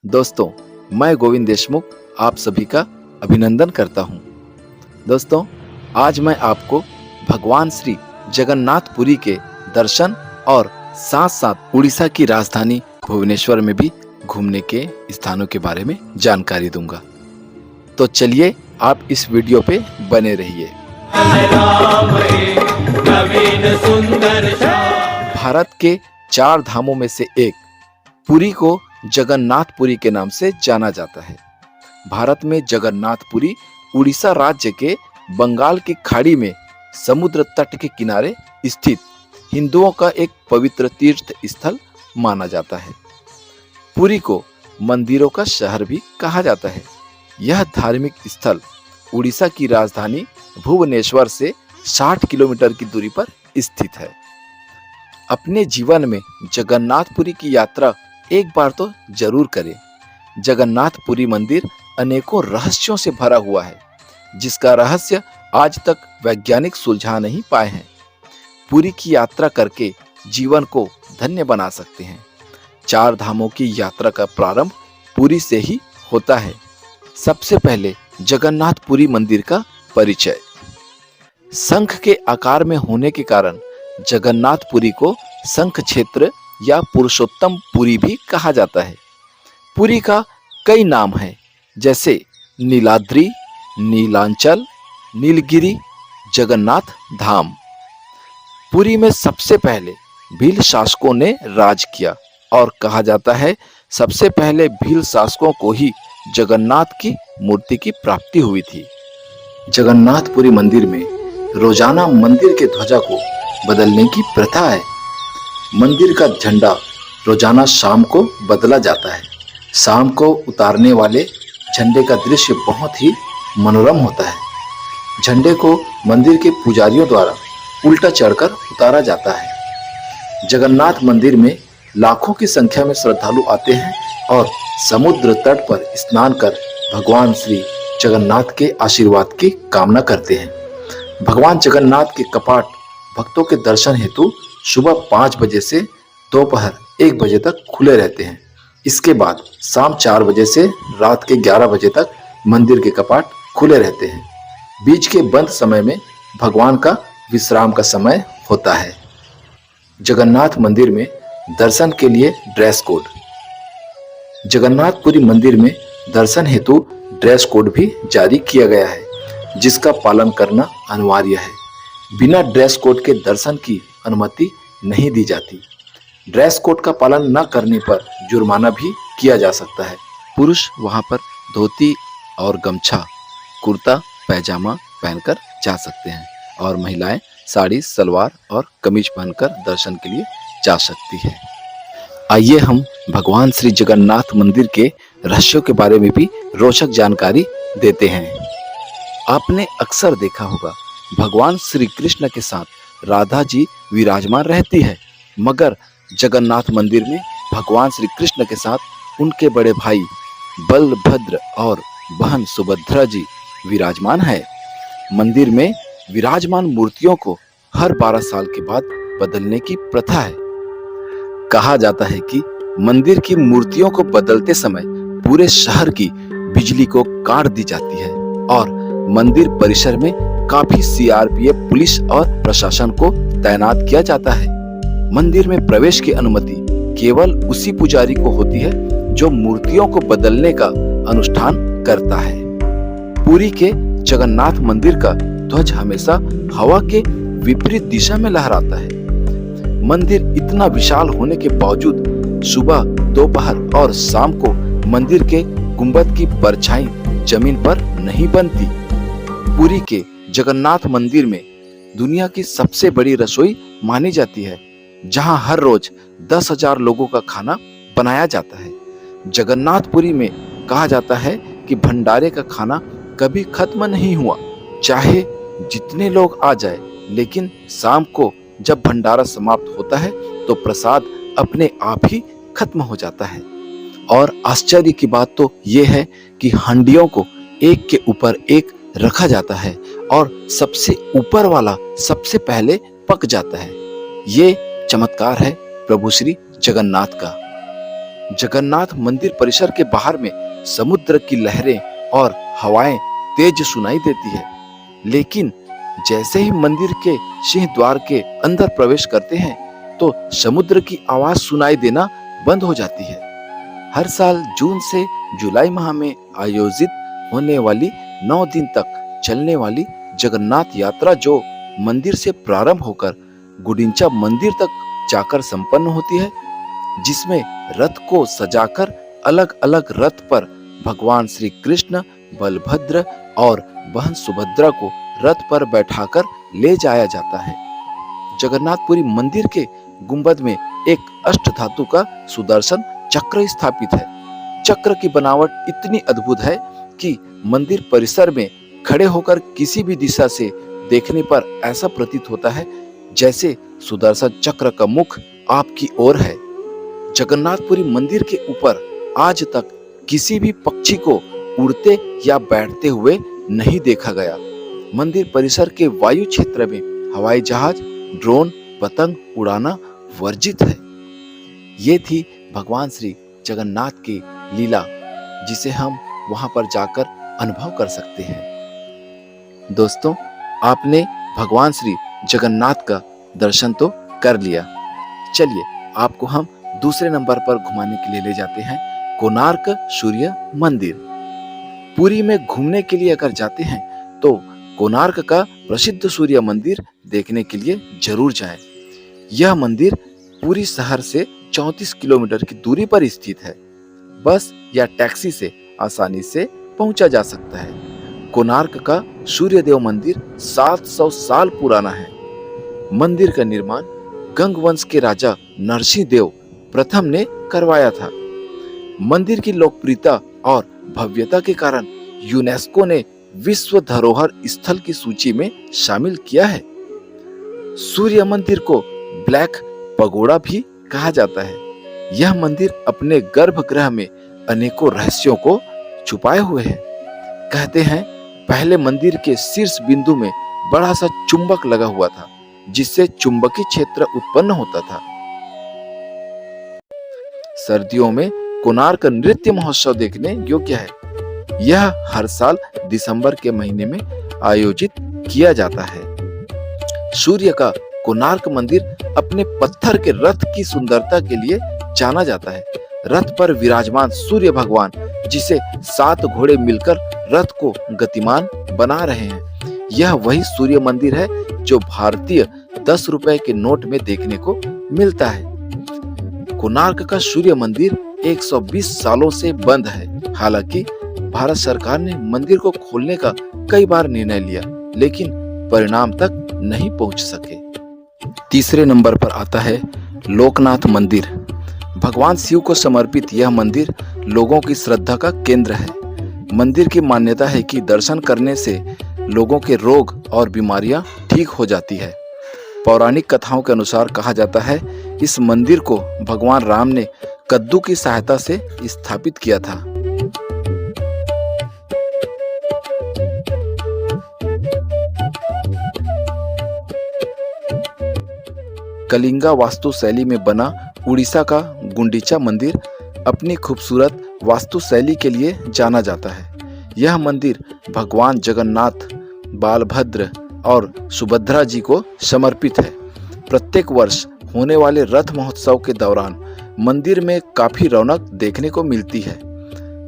दोस्तों, मैं गोविंद देशमुख आप सभी का अभिनंदन करता हूं। दोस्तों, आज मैं आपको भगवान श्री जगन्नाथपुरी के दर्शन और साथ-साथ उड़ीसा की राजधानी भुवनेश्वर में भी घूमने के स्थानों के बारे में जानकारी दूंगा। तो चलिए आप इस वीडियो पे बने रहिए। भारत के 4 धामों में से एक पुरी को जगन्नाथपुरी के नाम से जाना जाता है। भारत में जगन्नाथपुरी उड़ीसा राज्य के बंगाल की खाड़ी में समुद्र तट के किनारे स्थित हिंदुओं का एक पवित्र तीर्थ स्थल माना जाता है। पुरी को मंदिरों का शहर भी कहा जाता है। यह धार्मिक स्थल उड़ीसा की राजधानी भुवनेश्वर से 60 किलोमीटर की दूरी पर स्थित है। अपने जीवन में जगन्नाथपुरी की यात्रा एक बार तो जरूर करें। जगन्नाथपुरी मंदिर अनेकों रहस्यों से भरा हुआ है, जिसका रहस्य आज तक वैज्ञानिक सुलझा नहीं पाए हैं। पुरी की यात्रा करके जीवन को धन्य बना सकते हैं। 4 धामों की यात्रा का प्रारंभ पुरी से ही होता है। सबसे पहले जगन्नाथपुरी मंदिर का परिचय। शंख के आकार में होने के कारण जगन्नाथपुरी को शंख क्षेत्र या पुरुषोत्तम पुरी भी कहा जाता है। पुरी का कई नाम हैं, जैसे नीलाद्रि, नीलांचल, नीलगिरी, जगन्नाथ धाम। पुरी में सबसे पहले भील शासकों ने राज किया और कहा जाता है सबसे पहले भील शासकों को ही जगन्नाथ की मूर्ति की प्राप्ति हुई थी। जगन्नाथपुरी मंदिर में रोजाना मंदिर के ध्वजा को बदलने की प्रथा है। मंदिर का झंडा रोजाना शाम को बदला जाता है। शाम को उतारने वाले झंडे का दृश्य बहुत ही मनोरम होता है। झंडे को मंदिर के पुजारियों द्वारा उल्टा चढ़कर उतारा जाता है। जगन्नाथ मंदिर में लाखों की संख्या में श्रद्धालु आते हैं और समुद्र तट पर स्नान कर भगवान श्री जगन्नाथ के आशीर्वाद की कामना करते हैं। भगवान जगन्नाथ के कपाट भक्तों के दर्शन हेतु सुबह 5 बजे से दोपहर 1 बजे तक खुले रहते हैं। इसके बाद शाम 4 बजे से रात के 11 बजे तक मंदिर के कपाट खुले रहते हैं। बीच के बंद समय में भगवान का विश्राम का समय होता है। जगन्नाथ मंदिर में दर्शन के लिए ड्रेस कोड। जगन्नाथपुरी मंदिर में दर्शन हेतु ड्रेस कोड भी जारी किया गया है, जिसका पालन करना अनिवार्य है। बिना ड्रेस कोड के दर्शन की अनुमति नहीं दी जाती। ड्रेस कोड का पालन न करने पर जुर्माना भी किया जा सकता है। पुरुष वहां पर धोती और गमछा, कुर्ता पैजामा पहनकर जा सकते हैं और महिलाएं साड़ी सलवार और कमीज पहनकर दर्शन के लिए जा सकती है। आइए हम भगवान श्री जगन्नाथ मंदिर के रहस्यों के बारे में भी रोचक जानकारी देते हैं। आपने अक्सर देखा होगा भगवान श्री कृष्ण के साथ राधा जी विराजमान रहती है, मगर जगन्नाथ मंदिर में भगवान श्री कृष्ण के साथ उनके बड़े भाई बलभद्र और बहन सुभद्रा जी विराजमान है। मंदिर में विराजमान मूर्तियों को हर 12 साल के बाद बदलने की प्रथा है। कहा जाता है कि मंदिर की मूर्तियों को बदलते समय पूरे शहर की बिजली को काट दी जाती है और मंदिर परिसर में काफी सीआरपीएफ पुलिस और प्रशासन को तैनात किया जाता है। मंदिर में प्रवेश की अनुमति केवल उसी पुजारी को होती है जो मूर्तियों को बदलने का अनुष्ठान करता है। पुरी के जगन्नाथ मंदिर का ध्वज हमेशा हवा के विपरीत दिशा में लहराता है। मंदिर इतना विशाल होने के बावजूद सुबह, दोपहर और शाम को मंदिर के गुंबद की परछाई जमीन पर नहीं बनती। पुरी के जगन्नाथ मंदिर में दुनिया की सबसे बड़ी रसोई मानी जाती है, जहां हर रोज 10,000 लोगों का खाना बनाया जाता है। जगन्नाथपुरी में कहा जाता है कि भंडारे का खाना कभी खत्म नहीं हुआ, चाहे जितने लोग आ जाए, लेकिन शाम को जब भंडारा समाप्त होता है तो प्रसाद अपने आप ही खत्म हो जाता है। और आश्चर्य की बात तो यह है कि हांडियों को एक के ऊपर एक रखा जाता है और सबसे ऊपर वाला सबसे पहले पक जाता है। ये चमत्कार है प्रभु श्री जगन्नाथ का। जगन्नाथ मंदिर परिसर के बाहर में समुद्र की लहरें और हवाएं तेज सुनाई देती है, लेकिन जैसे ही मंदिर के सिंह द्वार के अंदर प्रवेश करते हैं तो समुद्र की आवाज सुनाई देना बंद हो जाती है। हर साल जून से जुलाई माह में आयोजित होने वाली 9 दिन तक चलने वाली जगन्नाथ यात्रा जो मंदिर से प्रारंभ होकर गुडिंचा मंदिर तक जाकर संपन्न होती है, जिसमें रथ को सजाकर अलग अलग रथ पर भगवान श्री कृष्ण, बलभद्र और बहन सुभद्रा को रथ पर बैठाकर ले जाया जाता है। जगन्नाथपुरी मंदिर के गुंबद में एक अष्ट धातु का सुदर्शन चक्र स्थापित है। चक्र की बनावट इतनी अद्भुत है कि मंदिर परिसर में खड़े होकर किसी भी दिशा से देखने पर ऐसा प्रतीत होता है जैसे सुदर्शन चक्र का मुख आपकी ओर है। जगन्नाथपुरी मंदिर के ऊपर आज तक किसी भी पक्षी को उड़ते या बैठते हुए नहीं देखा गया। मंदिर परिसर के वायु क्षेत्र में हवाई जहाज, ड्रोन, पतंग उड़ाना वर्जित है। ये थी भगवान श्री जगन्नाथ की लीला, जिसे हम वहां पर जाकर अनुभव कर सकते हैं। दोस्तों, आपने भगवान श्री जगन्नाथ का दर्शन तो कर लिया। चलिए आपको हम दूसरे नंबर पर घुमाने के लिए ले जाते हैं कोणार्क सूर्य मंदिर। पुरी में घूमने के लिए अगर जाते हैं तो कोणार्क का प्रसिद्ध सूर्य मंदिर देखने के लिए जरूर जाएं। यह मंदिर पुरी शहर से 34 किलोमीटर की दूरी पर स्थित है। बस या टैक्सी से आसानी से पहुंचा जा सकता है। कोणार्क का सूर्य देव मंदिर 700 साल पुराना है। मंदिर का निर्माण गंग वंश के राजा नरसिंह देव प्रथम ने करवाया था। मंदिर की लोकप्रियता और भव्यता के कारण यूनेस्को ने विश्व धरोहर स्थल की सूची में शामिल किया है। सूर्य मंदिर को ब्लैक पगोड़ा भी कहा जाता है। यह मंदिर अपने गर्भगृह में अनेकों रहस्यों को छुपाए हुए है। कहते हैं पहले मंदिर के शीर्ष बिंदु में बड़ा सा चुंबक लगा हुआ था, जिससे चुंबकीय क्षेत्र उत्पन्न होता था। सर्दियों में कोणार्क नृत्य महोत्सव देखने योग्य है। यह हर साल दिसंबर के महीने में आयोजित किया जाता है। सूर्य का कोणार्क मंदिर अपने पत्थर के रथ की सुंदरता के लिए जाना जाता है। रथ पर विराजमान सूर्य भगवान, जिसे 7 घोड़े मिलकर रथ को गतिमान बना रहे हैं, यह वही सूर्य मंदिर है जो भारतीय 10 रुपए के नोट में देखने को मिलता है। कोणार्क का सूर्य मंदिर 120 सालों से बंद है। हालांकि भारत सरकार ने मंदिर को खोलने का कई बार निर्णय लिया, लेकिन परिणाम तक नहीं पहुंच सके। तीसरे नंबर पर आता है लोकनाथ मंदिर। भगवान शिव को समर्पित यह मंदिर लोगों की श्रद्धा का केंद्र है। मंदिर की मान्यता है कि दर्शन करने से लोगों के रोग और बीमारियां ठीक हो जाती है। पौराणिक कथाओं के अनुसार कहा जाता है इस मंदिर को भगवान राम ने कद्दू की सहायता से स्थापित किया था। कलिंगा वास्तु शैली में बना उड़ीसा का गुंडीचा मंदिर अपनी खूबसूरत वास्तु शैली के लिए जाना जाता है। यह मंदिर भगवान जगन्नाथ, बालभद्र और सुभद्रा जी को समर्पित है। प्रत्येक वर्ष होने वाले रथ महोत्सव के दौरान मंदिर में काफी रौनक देखने को मिलती है।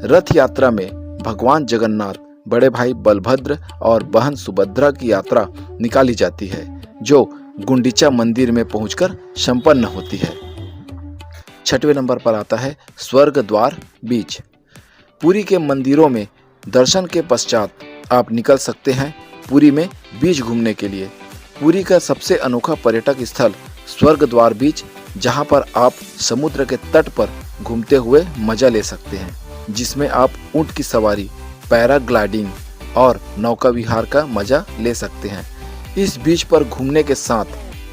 रथ यात्रा में भगवान जगन्नाथ, बड़े भाई बलभद्र और बहन सुभद्रा की यात्रा निकाली जाती है, जो गुंडीचा मंदिर में पहुंचकर संपन्न होती है। छठवें नंबर पर आता है स्वर्ग द्वार बीच। पुरी के मंदिरों में दर्शन के पश्चात आप निकल सकते हैं पुरी में बीच घूमने के लिए। पुरी का सबसे अनोखा पर्यटक स्थल स्वर्ग द्वार बीच, जहां पर आप समुद्र के तट पर घूमते हुए मजा ले सकते हैं, जिसमें आप ऊंट की सवारी, पैराग्लाइडिंग और नौका विहार का मजा ले सकते हैं। इस बीच पर घूमने के साथ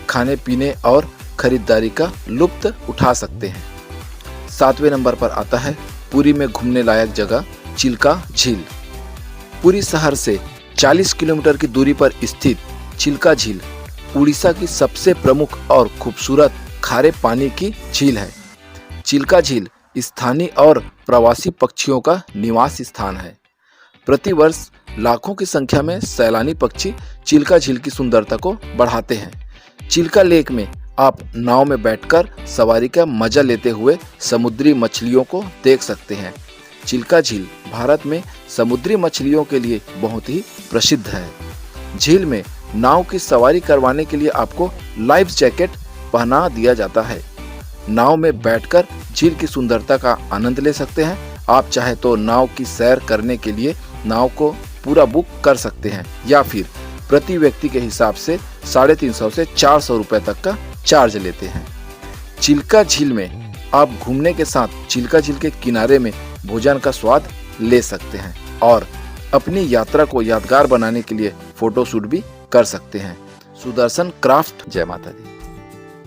खाने पीने और खरीदारी का लुत्फ उठा सकते हैं। 7वें नंबर पर आता है पुरी में घूमने लायक जगह चिल्का झील। पुरी शहर से 40 किलोमीटर की दूरी पर स्थित चिल्का झील उड़ीसा की सबसे प्रमुख और खूबसूरत खारे पानी की झील है। चिल्का झील स्थानीय और प्रवासी पक्षियों का निवास स्थान है। प्रतिवर्ष लाखों की संख्या में सैलानी पक्षी चिल्का झील की सुंदरता को बढ़ाते हैं। चिल्का लेक में आप नाव में बैठकर सवारी का मजा लेते हुए समुद्री मछलियों को देख सकते हैं। चिल्का झील भारत में समुद्री मछलियों के लिए बहुत ही प्रसिद्ध है। झील में नाव की सवारी करवाने के लिए आपको लाइफ जैकेट पहना दिया जाता है। नाव में बैठकर झील की सुंदरता का आनंद ले सकते हैं। आप चाहे तो नाव की सैर करने के लिए नाव को पूरा बुक कर सकते हैं या फिर प्रति व्यक्ति के हिसाब से 350 से 400 रुपए तक का चार्ज लेते हैं। चिल्का झील में आप घूमने के साथ चिल्का झील के किनारे में भोजन का स्वाद ले सकते हैं और अपनी यात्रा को यादगार बनाने के लिए फोटो शूट भी कर सकते हैं। सुदर्शन क्राफ्ट। जय माता दी।